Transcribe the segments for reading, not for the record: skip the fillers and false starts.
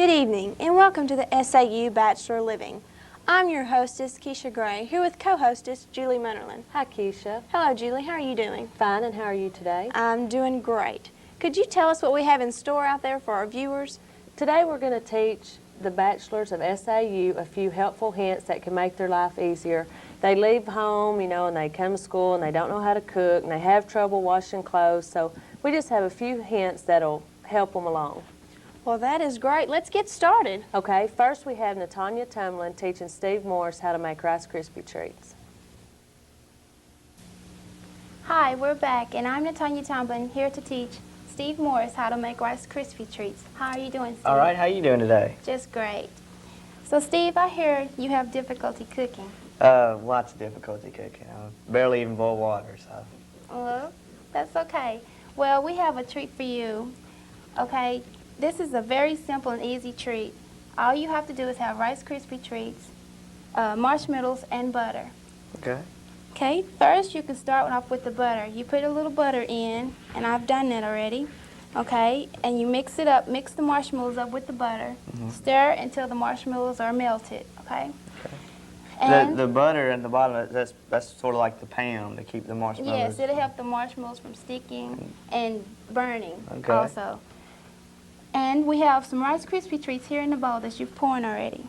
Good evening and welcome to the SAU Bachelor Living. I'm your hostess, Keisha Gray, here with co-hostess, Julie Munnerlin. Hi, Keisha. Hello, Julie. How are you doing? Fine, and how are you today? I'm doing great. Could you tell us what we have in store out there for our viewers? Today we're going to teach the bachelors of SAU a few helpful hints that can make their life easier. They leave home, and they come to school and they don't know how to cook and they have trouble washing clothes, so we just have a few hints that'll help them along. Well, that is great. Let's get started. Okay, first we have Natanya Tumlin teaching Steve Morris how to make Rice Krispie treats. Hi, we're back, and I'm Natanya Tomlin, here to teach Steve Morris how to make Rice Krispie treats. How are you doing, Steve? All right, how are you doing today? Just great. So, Steve, I hear you have difficulty cooking. Lots of difficulty cooking. I barely even boil water, so. Well, that's okay. Well, we have a treat for you. Okay, this is a very simple and easy treat. All you have to do is have Rice Krispie treats, marshmallows, and butter. Okay. Okay, first you can start off with the butter. You put a little butter in, and I've done that already. Okay, and you mix it up, mix the marshmallows up with the butter. Stir until the marshmallows are melted, okay? And The butter in the bottom, that's sort of like the pan to keep the marshmallows. yes, it'll help the marshmallows from sticking and burning Okay. also. And we have some Rice Krispie treats here in the bowl that you've poured already.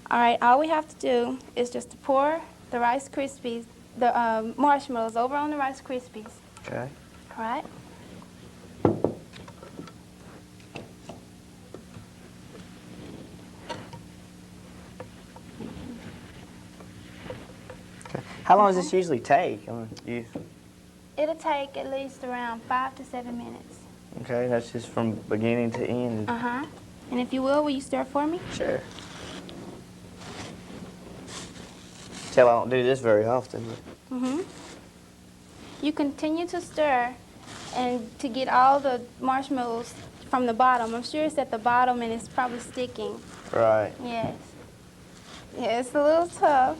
All right, all we have to do is just to pour the Rice Krispies, the marshmallows over on the Rice Krispies. Okay. All right. How long does this usually take? It'll take at least around 5 to 7 minutes. Okay, that's just from beginning to end. Uh-huh. And if you will you stir for me? Sure. Tell I don't do this very often. But. Mm-hmm. You continue to stir and to get all the marshmallows from the bottom. I'm sure it's at the bottom and it's probably sticking. Right. Yes. Yeah, it's a little tough.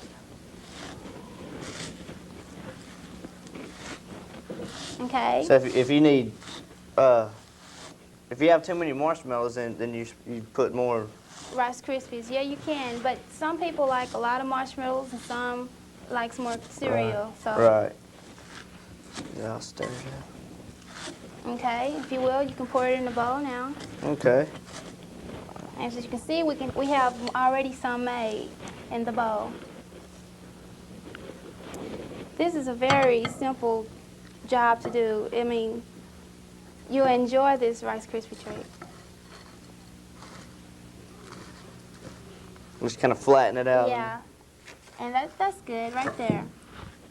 Okay. So if you need, if you have too many marshmallows, then you put more. Rice Krispies, yeah, you can. But some people like a lot of marshmallows and some likes more cereal. Right. So. Right. Yeah, I'll stir it up. Okay, if you will, you can pour it in the bowl now. Okay. And as you can see, we have already some made in the bowl. This is a very simple job to do. I mean, you'll enjoy this Rice Krispie treat. Just kind of flatten it out. Yeah, and that's good right there.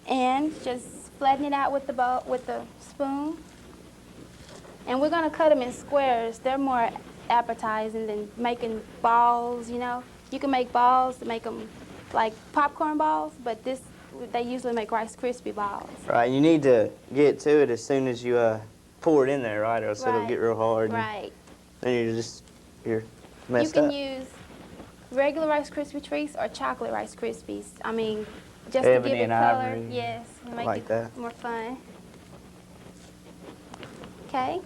And just flatten it out with the bowl, with the spoon. And we're gonna cut them in squares. They're more appetizing than making balls. You can make balls to make them like popcorn balls, but they usually make Rice Krispie balls. Right, you need to get to it as soon as you pour it in there, right? Or else it'll get real hard. Right. Then you're messed You can up. use regular Rice Krispie treats or chocolate Rice Krispies. I mean, just Ebony to give it and color. ivory. Yes, and make Like it that. more fun. Okay.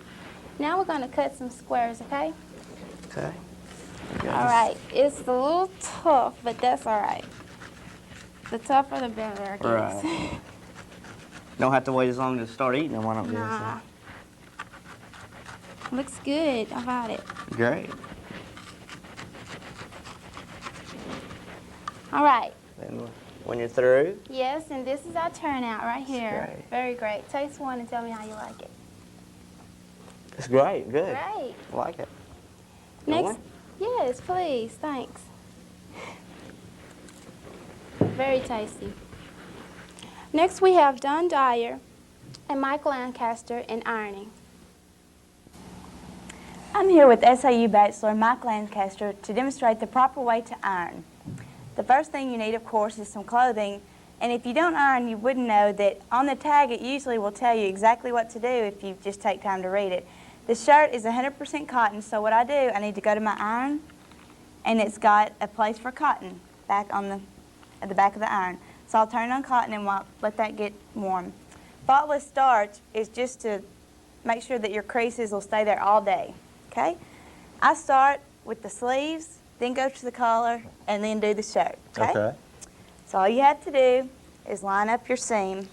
Now we're going to cut some squares, okay? Okay. All right. It's a little tough, but that's all right. The tougher, the better, I guess. Right. Don't have to wait as long to start eating them. Why don't Nah. Looks good. How about it? Great. All right. Then when you're through. Yes, and this is our turnout right here. Great. Very great. Taste one and tell me how you like it. It's great. Good. Great. I like it. Next. More? Yes, please. Thanks. Very tasty. Next, we have Don Dyer and Mike Lancaster in ironing. I'm here with SAU Bachelor Mike Lancaster to demonstrate the proper way to iron. The first thing you need, of course, is some clothing. And if you don't iron, you wouldn't know that on the tag it usually will tell you exactly what to do if you just take time to read it. The shirt is 100% cotton, so what I do, I need to go to my iron, and it's got a place for cotton back on at the back of the iron. So I'll turn on cotton and let that get warm. Faultless starch is just to make sure that your creases will stay there all day, okay? I start with the sleeves, then go to the collar, and then do the shirt, okay? Okay. So all you have to do is line up your seam.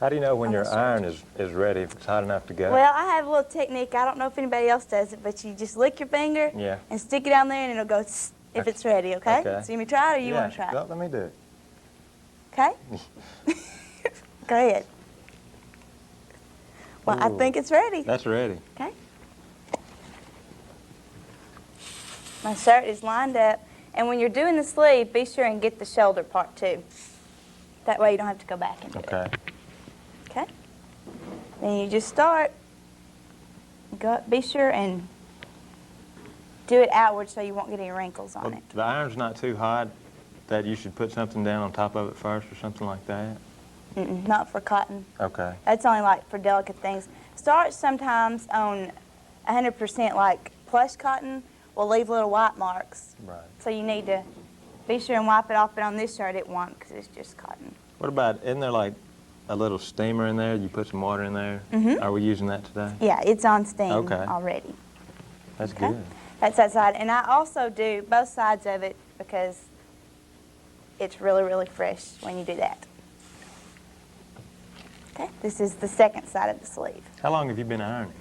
How do you know when On the your shirt. iron is ready, if it's hot enough to go? Well, I have a little technique. I don't know if anybody else does it, but you just lick your finger Yeah. and stick it down there, and it'll go if it's ready, okay? Okay. So you want me to try it, or you yeah. want to try it? Well, let me do it. Okay? Go ahead. Well, I Ooh. think it's ready. That's ready. Okay. My shirt is lined up, and when you're doing the sleeve, be sure and get the shoulder part too. That way you don't have to go back and do Okay. it. Okay? Then you just start. Go up, be sure and do it outward so you won't get any wrinkles on Well, it. the iron's not too hot that you should put something down on top of it first or something like that? Mm-mm, not for cotton. Okay. That's only like for delicate things. Starch sometimes on 100% like plush cotton will leave little white marks. Right. So you need to be sure and wipe it off, but on this shirt it won't because it's just cotton. What about, isn't there like a little steamer in there? You put some water in there? Mhm. Are we using that today? Yeah, it's on steam Okay. already. That's Okay. good. That's that side. And I also do both sides of it because it's really, really fresh when you do that. Okay, this is the second side of the sleeve. How long have you been ironing?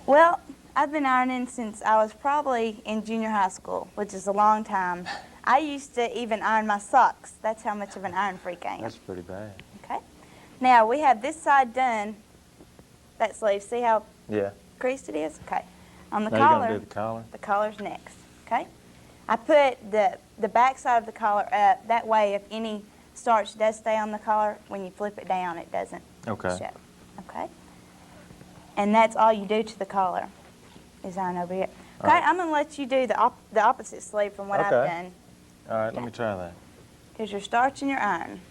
Well, I've been ironing since I was probably in junior high school, which is a long time. I used to even iron my socks. That's how much of an iron freak I am. That's pretty bad. Okay. Now, we have this side done, that sleeve. See how Yeah. creased it is? Okay. On the Now you're collar, going to do the collar? the collar's next, okay? I put the back side of the collar up. That way, if any starch does stay on the collar, when you flip it down, it doesn't Okay. show, okay? And that's all you do to the collar, is iron over here. Okay, Alright. I'm going to let you do the opposite sleeve from what I've Okay. done. All right, let me try that. Here's your starch and your iron.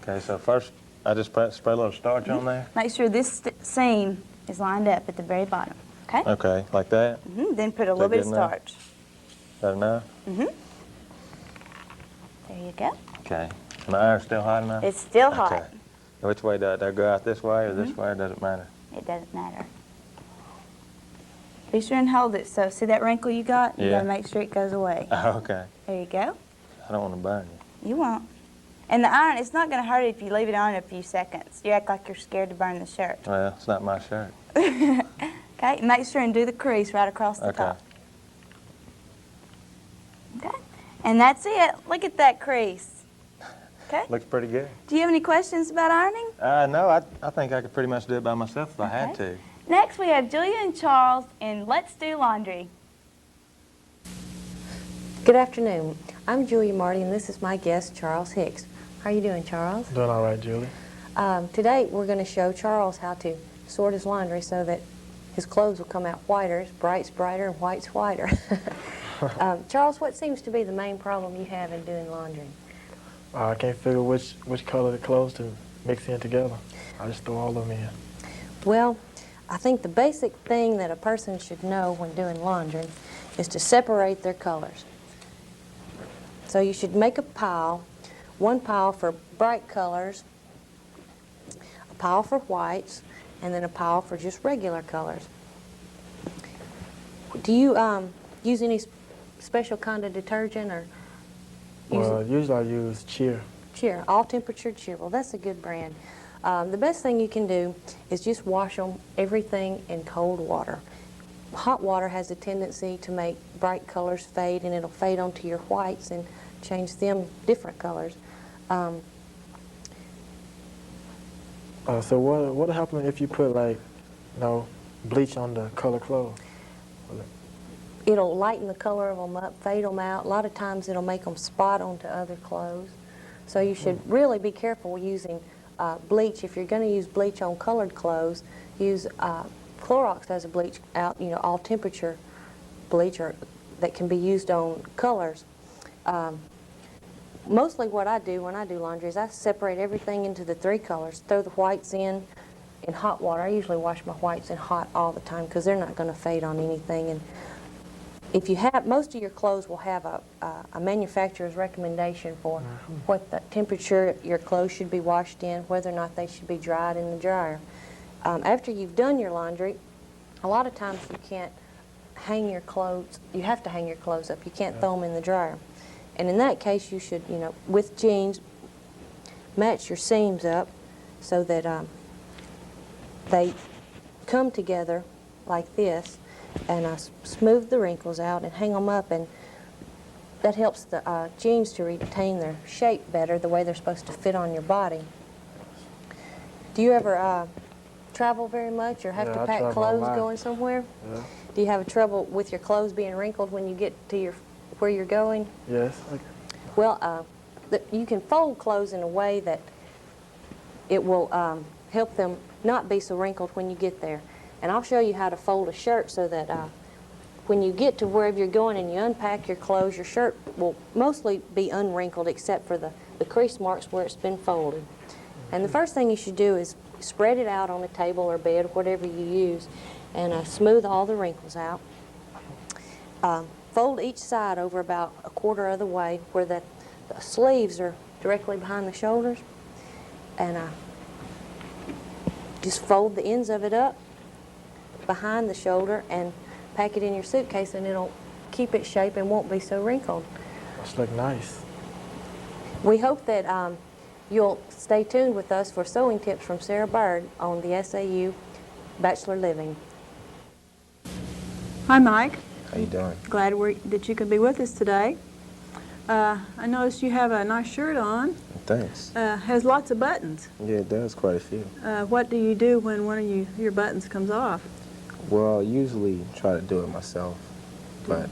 Okay, so first I just spray a little starch on there? Make sure this seam is lined up at the very bottom, okay? Okay, like that? Then put a little bit of good enough? starch. Is that enough? There you go. Okay. My iron's still hot enough? It's still hot. Okay. Which way do I go out, this way or this way, or does it matter? It doesn't matter. Be sure and hold it. So see that wrinkle you got? You Yeah. gotta make sure it goes away. Oh, okay. There you go. I don't want to burn you. You won't. And the iron, it's not gonna hurt if you leave it on a few seconds. You act like you're scared to burn the shirt. Well, it's not my shirt. Okay, make sure and do the crease right across the Okay. top. Okay, and that's it. Look at that crease. Okay, Looks pretty good. do you have any questions about ironing? No, I think I could pretty much do it by myself if I had to. Next we have Julia and Charles in Let's Do Laundry. Good afternoon. I'm Julia Marty, and this is my guest, Charles Hicks. How are you doing, Charles? Doing all right, Julie. Today, we're going to show Charles how to sort his laundry so that his clothes will come out whiter. Bright's brighter and white's whiter. Charles, what seems to be the main problem you have in doing laundry? I can't figure which color the clothes to mix in together. I just throw all of them in. Well, I think the basic thing that a person should know when doing laundry is to separate their colors. So you should make a pile, one pile for bright colors, a pile for whites, and then a pile for just regular colors. Do you use any special kind of detergent or Well, usually I use Cheer. Cheer, all temperature Cheer? Well, that's a good brand. The best thing you can do is just wash them everything in cold water. Hot water has a tendency to make bright colors fade, and it'll fade onto your whites and change them different colors. So what happens if you put bleach on the color clothes? It'll lighten the color of them up, fade them out. A lot of times it'll make them spot onto other clothes. So you should really be careful using bleach. If you're going to use bleach on colored clothes, use Clorox has a bleach out, all temperature bleach that can be used on colors. Mostly what I do when I do laundry is I separate everything into the three colors, throw the whites in hot water. I usually wash my whites in hot all the time because they're not going to fade on anything. And if you have, most of your clothes will have a manufacturer's recommendation for what the temperature your clothes should be washed in, whether or not they should be dried in the dryer. After you've done your laundry, a lot of times you can't hang your clothes, you have to hang your clothes up. You can't throw them in the dryer. And in that case, you should, with jeans, match your seams up so that they come together like this, and smooth the wrinkles out and hang them up, and that helps the jeans to retain their shape better, the way they're supposed to fit on your body. Do you ever travel very much or have to pack clothes going somewhere? Yeah. Do you have trouble with your clothes being wrinkled when you get to where you're going? Yes. Well, you can fold clothes in a way that it will help them not be so wrinkled when you get there. And I'll show you how to fold a shirt so that when you get to wherever you're going and you unpack your clothes, your shirt will mostly be unwrinkled except for the crease marks where it's been folded. And the first thing you should do is spread it out on a table or bed, whatever you use, and smooth all the wrinkles out. Fold each side over about a quarter of the way where the sleeves are directly behind the shoulders, and just fold the ends of it up behind the shoulder and pack it in your suitcase, and it'll keep its shape and won't be so wrinkled. That's look nice. We hope that you'll stay tuned with us for sewing tips from Sarah Bird on the SAU Bachelor Living. Hi, Mike. How you doing? Glad that you could be with us today. I noticed you have a nice shirt on. Thanks. Has lots of buttons. Yeah, it does, quite a few. What do you do when one of your buttons comes off? Well, I usually try to do it myself, but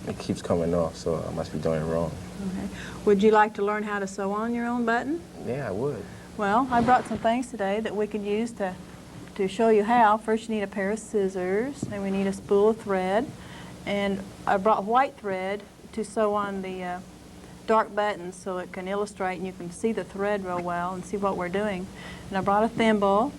it keeps coming off, so I must be doing it wrong. Okay. Would you like to learn how to sew on your own button? Yeah, I would. Well, I brought some things today that we could use to show you how. First, you need a pair of scissors, and we need a spool of thread. And I brought white thread to sew on the dark buttons so it can illustrate and you can see the thread real well and see what we're doing. And I brought a thimble,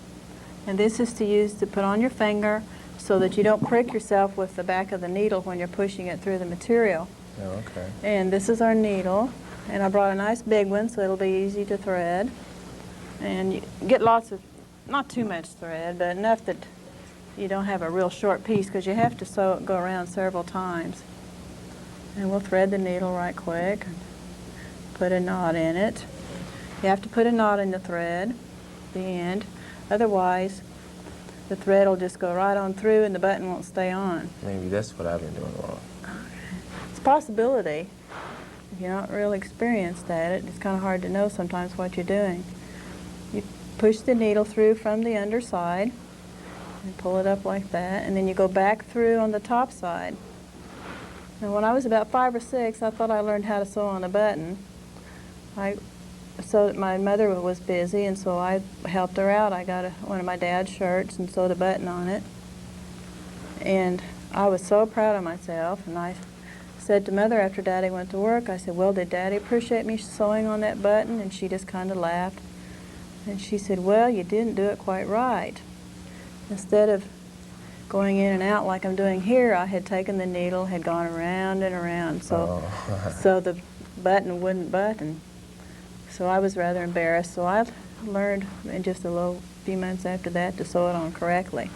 and this is to use to put on your finger so that you don't prick yourself with the back of the needle when you're pushing it through the material. Oh, okay. And this is our needle, and I brought a nice big one so it'll be easy to thread. And you get lots of, not too much thread, but enough that you don't have a real short piece because you have to go around several times. And we'll thread the needle right quick, put a knot in it. You have to put a knot in the thread, the end, otherwise the thread will just go right on through and the button won't stay on. Maybe that's what I've been doing wrong. It's a possibility. If you're not real experienced at it, it's kind of hard to know sometimes what you're doing. You push the needle through from the underside and pull it up like that, and then you go back through on the top side. And when I was about 5 or 6, I thought I learned how to sew on a button. So my mother was busy, and so I helped her out. I got one of my dad's shirts and sewed a button on it. And I was so proud of myself, and I said to Mother after Daddy went to work, I said, well, did Daddy appreciate me sewing on that button? And she just kind of laughed. And she said, well, you didn't do it quite right. Instead of going in and out like I'm doing here, I had taken the needle, had gone around and around, so the button wouldn't button. So I was rather embarrassed. So I learned in just a few months after that to sew it on correctly.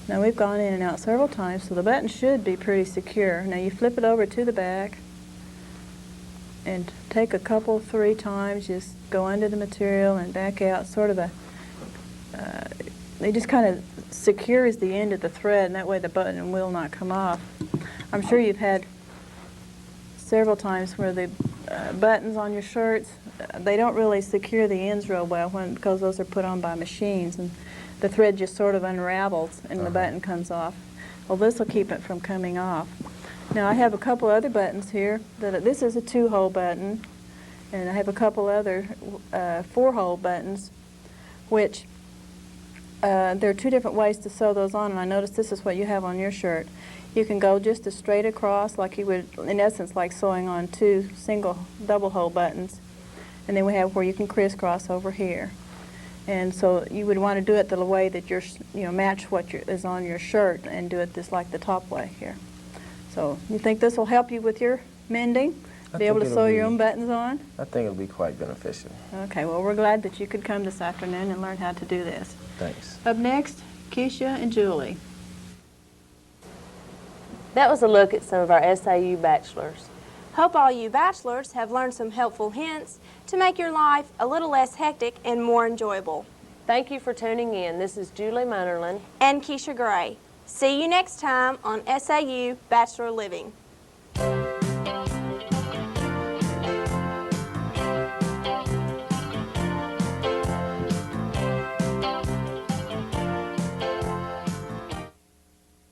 Now we've gone in and out several times, so the button should be pretty secure. Now you flip it over to the back and take a couple, 3 times, just go under the material and back out, sort of it just kind of secures the end of the thread, and that way the button will not come off. I'm sure you've had several times where the buttons on your shirts, they don't really secure the ends real well because those are put on by machines, and the thread just sort of unravels and the button comes off. Well, this will keep it from coming off. Now I have a couple other buttons here. This is a 2-hole button, and I have a couple other 4-hole buttons, which there are 2 different ways to sew those on, and I noticed this is what you have on your shirt. You can go just as straight across like you would, in essence, like sewing on 2 double-hole buttons. And then we have where you can crisscross over here. And so you would want to do it the way that match what is on your shirt and do it just like the top way here. So you think this will help you with your mending? Be able to sew your own buttons on? I think it'll be quite beneficial. Okay, well, we're glad that you could come this afternoon and learn how to do this. Thanks. Up next, Keisha and Julie. That was a look at some of our SAU bachelors. Hope all you bachelors have learned some helpful hints to make your life a little less hectic and more enjoyable. Thank you for tuning in. This is Julie Munnerlin And Keisha Gray. See you next time on SAU Bachelor Living.